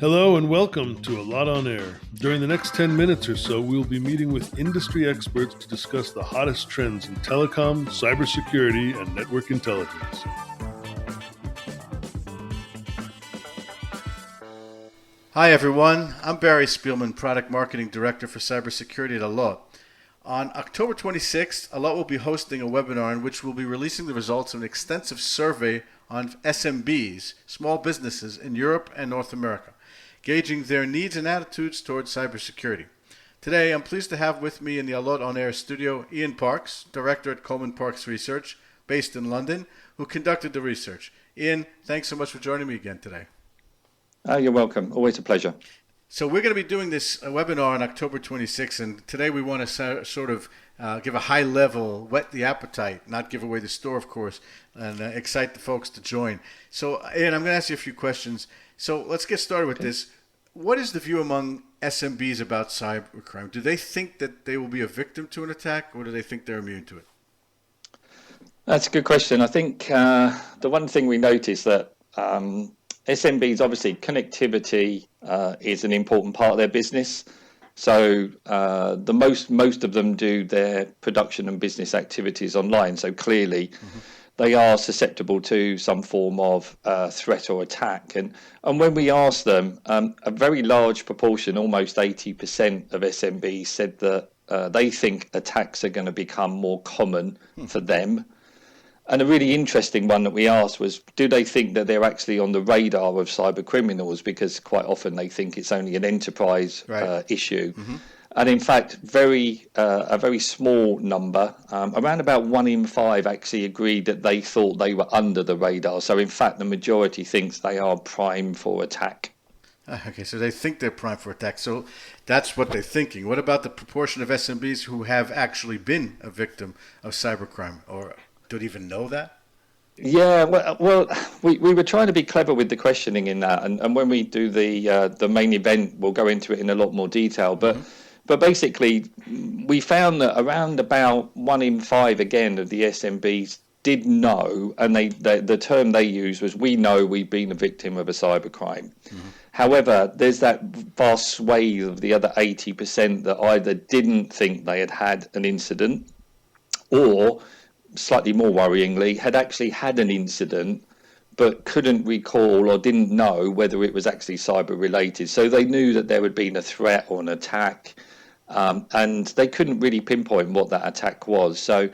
Hello and welcome to Allot on Air. During the next 10 minutes or so, we'll be meeting with industry experts to discuss the hottest trends in telecom, cybersecurity, and network intelligence. Hi everyone, I'm Barry Spielman, Product Marketing Director for Cybersecurity at Allot. On October 26th, Allot will be hosting a webinar in which we'll be releasing the results of an extensive survey on SMBs, small businesses in Europe and North America, gauging their needs and attitudes towards cybersecurity. Today, I'm pleased to have with me in the Allot on Air studio Ian Parks, Director at Coleman Parks Research, based in London, who conducted the research. Ian, thanks so much for joining me again today. You're welcome. Always a pleasure. So we're going to be doing this webinar on October 26th, and today we want to sort of give a high level, whet the appetite, not give away the store, of course, and excite the folks to join. So, Ian, I'm going to ask you a few questions. So let's get started with this. What is the view among SMBs about cybercrime? Do they think that they will be a victim to an attack, or do they think they're immune to it? That's a good question. I think the one thing we notice that SMBs, obviously, connectivity is an important part of their business. So most of them do their production and business activities online. So clearly, they are susceptible to some form of threat or attack. And when we asked them, a very large proportion, almost 80% of SMBs said that they think attacks are going to become more common for them. And a really interesting one that we asked was, do they think that they're actually on the radar of cyber criminals? Because quite often they think it's only an enterprise issue. And in fact, a very small number, around about 1 in 5 actually agreed that they thought they were under the radar. So in fact, the majority thinks they are prime for attack. Okay, so they think they're prime for attack. So that's what they're thinking. What about the proportion of SMBs who have actually been a victim of cybercrime, or don't even know that? Yeah, well, we were trying to be clever with the questioning in that, and when we do the main event, we'll go into it in a lot more detail. But basically, we found that around about 1 in 5 again of the SMBs did know, and the term they used was, "We know we've been a victim of a cybercrime." However, there's that vast swathe of the other 80% that either didn't think they had an incident, or slightly more worryingly, had actually had an incident but couldn't recall or didn't know whether it was actually cyber related. So they knew that there had been a threat or an attack, and they couldn't really pinpoint what that attack was. So,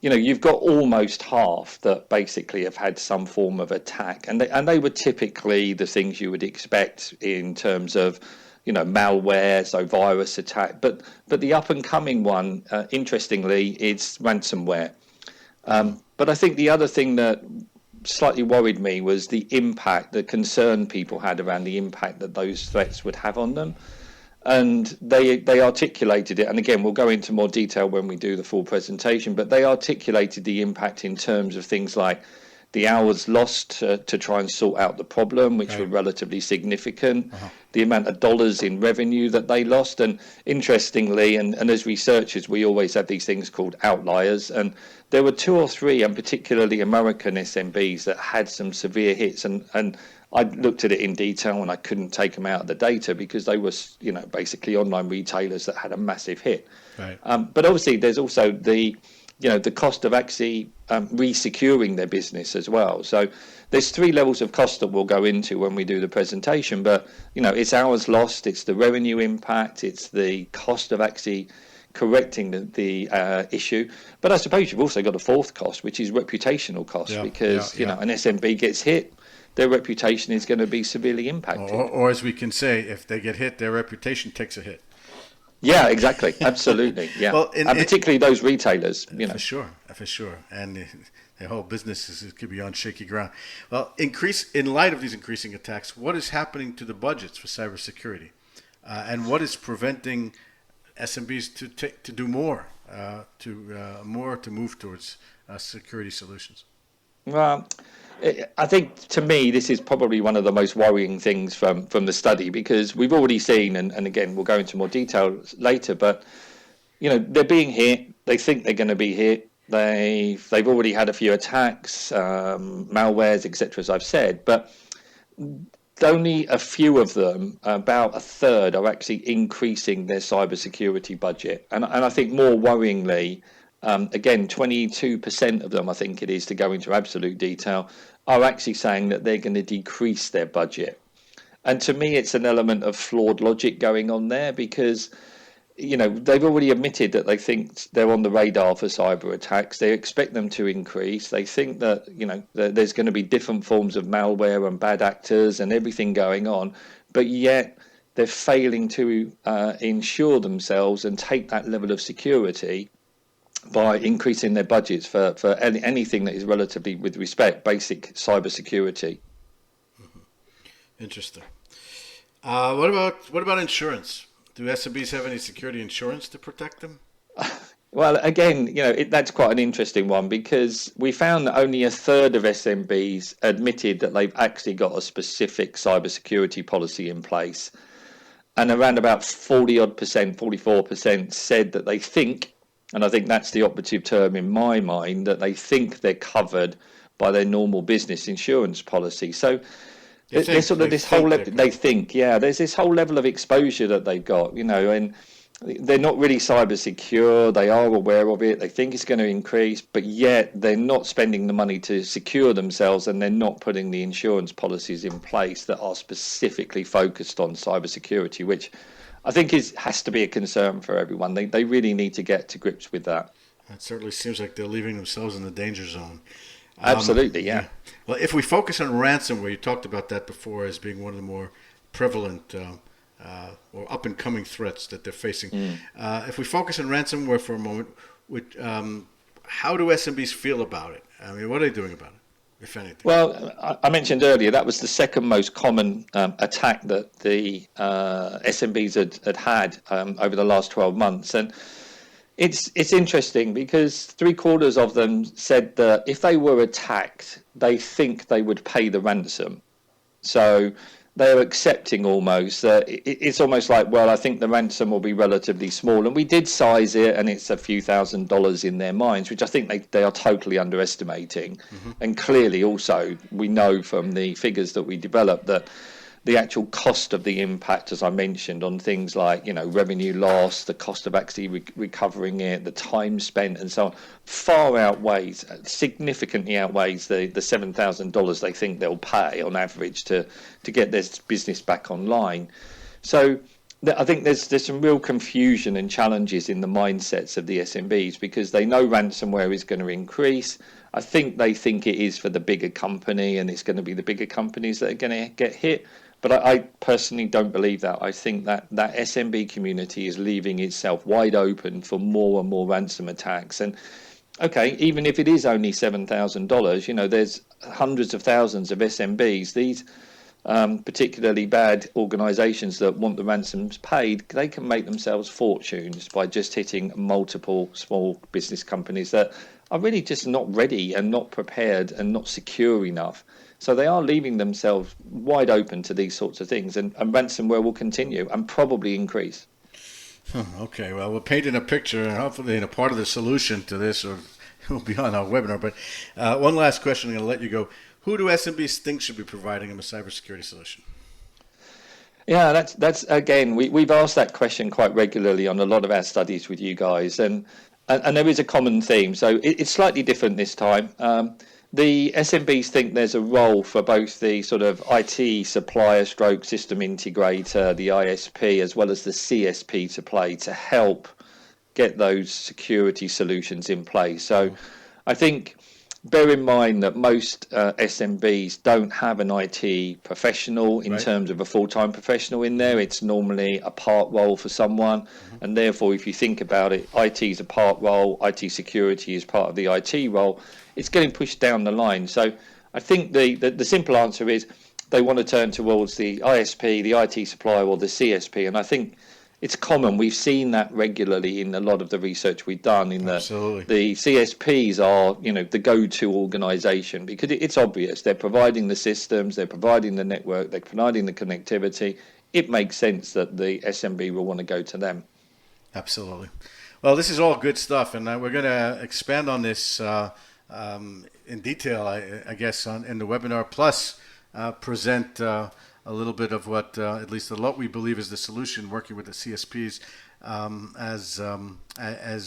you've got almost half that basically have had some form of attack, and they were typically the things you would expect in terms of malware, so virus attack. But the up and coming one, interestingly, is ransomware. But I think the other thing that slightly worried me was the impact, the concern people had around the impact that those threats would have on them. And they articulated it, and again, we'll go into more detail when we do the full presentation, but they articulated the impact in terms of things like the hours lost to try and sort out the problem, which were relatively significant, the amount of dollars in revenue that they lost. And interestingly, and as researchers, we always have these things called outliers, and there were 2 or 3, and particularly American SMBs, that had some severe hits. And I looked at it in detail, and I couldn't take them out of the data because they were, basically online retailers that had a massive hit. But obviously, there's also the cost of actually re-securing their business as well. So there's 3 levels of cost that we'll go into when we do the presentation. But, it's hours lost, it's the revenue impact, it's the cost of actually correcting the issue. But I suppose you've also got a 4th cost, which is reputational cost, because, an SMB gets hit, their reputation is going to be severely impacted. Or as we can say, if they get hit, their reputation takes a hit. Yeah, exactly. Absolutely. Yeah. Well, and particularly those retailers, For sure. And the whole business could be on shaky ground. Well, in light of these increasing attacks, what is happening to the budgets for cybersecurity? And what is preventing SMBs to do more, to move towards security solutions? Well, I think, to me, this is probably one of the most worrying things from the study, because we've already seen, and again, we'll go into more detail later, but, they're being hit. They think they're going to be hit. They've already had a few attacks, malwares, etc., as I've said. But only a few of them, about a third, are actually increasing their cybersecurity budget. And I think more worryingly, again, 22% of them, I think it is, to go into absolute detail, are actually saying that they're going to decrease their budget. And to me, it's an element of flawed logic going on there, because they've already admitted that they think they're on the radar for cyber attacks. They expect them to increase. They think that, that there's going to be different forms of malware and bad actors and everything going on, but yet they're failing to ensure themselves and take that level of security by increasing their budgets for anything that is relatively, with respect, basic cyber security. Interesting. What about insurance? Do SMBs have any security insurance to protect them? Well, again, that's quite an interesting one, because we found that only a third of SMBs admitted that they've actually got a specific cybersecurity policy in place. And around about 44% said that they think, and I think that's the operative term in my mind, that they think they're covered by their normal business insurance policy. So there's sort of this whole level, there's this whole level of exposure that they've got, and they're not really cyber secure. They are aware of it. They think it's going to increase, but yet they're not spending the money to secure themselves, and they're not putting the insurance policies in place that are specifically focused on cyber security, which I think has to be a concern for everyone. They really need to get to grips with that. It certainly seems like they're leaving themselves in the danger zone. Absolutely, yeah. Well, if we focus on ransomware, you talked about that before as being one of the more prevalent or up-and-coming threats that they're facing. If we focus on ransomware for a moment, how do SMBs feel about it? I mean, what are they doing about it, if anything? Well, I mentioned earlier that was the second most common attack that the SMBs had over the last 12 months. And it's interesting, because 3/4 of them said that if they were attacked, they think they would pay the ransom. So they're accepting almost that it's almost like, well, I think the ransom will be relatively small. And we did size it, and it's a few $1,000s in their minds, which I think they are totally underestimating. Mm-hmm. And clearly also we know from the figures that we developed that the actual cost of the impact, as I mentioned, on things like, revenue loss, the cost of actually recovering it, the time spent and so on, significantly outweighs the $7,000 they think they'll pay on average to get their business back online. So I think there's some real confusion and challenges in the mindsets of the SMBs, because they know ransomware is going to increase. I think they think it is for the bigger company, and it's going to be the bigger companies that are going to get hit. But I personally don't believe that. I think that SMB community is leaving itself wide open for more and more ransom attacks. And okay, even if it is only $7,000, there's hundreds of thousands of SMBs. These particularly bad organisations that want the ransoms paid, they can make themselves fortunes by just hitting multiple small business companies that are really just not ready and not prepared and not secure enough. So they are leaving themselves wide open to these sorts of things, and ransomware will continue and probably increase. Okay, well, we're painting a picture, and hopefully in a part of the solution to this, or it will be on our webinar. But one last question, I'm going to let you go. Who do SMBs think should be providing them a cybersecurity solution? Yeah, that's again, we've asked that question quite regularly on a lot of our studies with you guys, and there is a common theme. So it's slightly different this time. The SMBs think there's a role for both the sort of IT supplier stroke system integrator, the ISP, as well as the CSP to play to help get those security solutions in place. So I think, bear in mind that most SMBs don't have an IT professional in terms of a full-time professional in there. It's normally a part role for someone. Mm-hmm. And therefore, if you think about it, IT is a part role, IT security is part of the IT role. It's getting pushed down the line. So I think the simple answer is they want to turn towards the ISP, the IT supplier, or the CSP. And I think it's common. We've seen that regularly in a lot of the research we've done in that the CSPs are, the go-to organization, because it's obvious. They're providing the systems, they're providing the network, they're providing the connectivity. It makes sense that the SMB will want to go to them. Absolutely. Well, this is all good stuff, and we're going to expand on this in detail, I guess, in the webinar, plus present a little bit of what, at least Allot, we believe is the solution, working with the CSPs as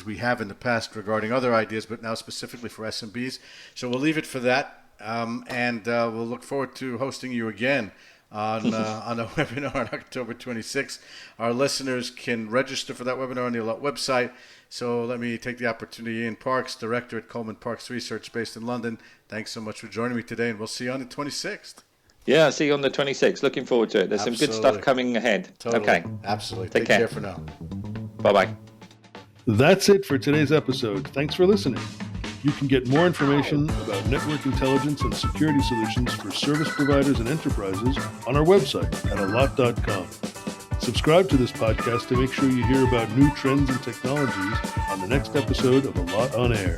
we have in the past regarding other ideas, but now specifically for SMBs. So we'll leave it for that, and we'll look forward to hosting you again on a webinar on October 26th. Our listeners can register for that webinar on the Allot website. So let me take the opportunity. Ian Parks, Director at Coleman Parks Research based in London. Thanks so much for joining me today, and we'll see you on the 26th. Yeah, see you on the 26th. Looking forward to it. There's some good stuff coming ahead. Totally. Okay. Absolutely. Take care for now. Bye-bye. That's it for today's episode. Thanks for listening. You can get more information about network intelligence and security solutions for service providers and enterprises on our website at allot.com. Subscribe to this podcast to make sure you hear about new trends and technologies on the next episode of Allot on Air.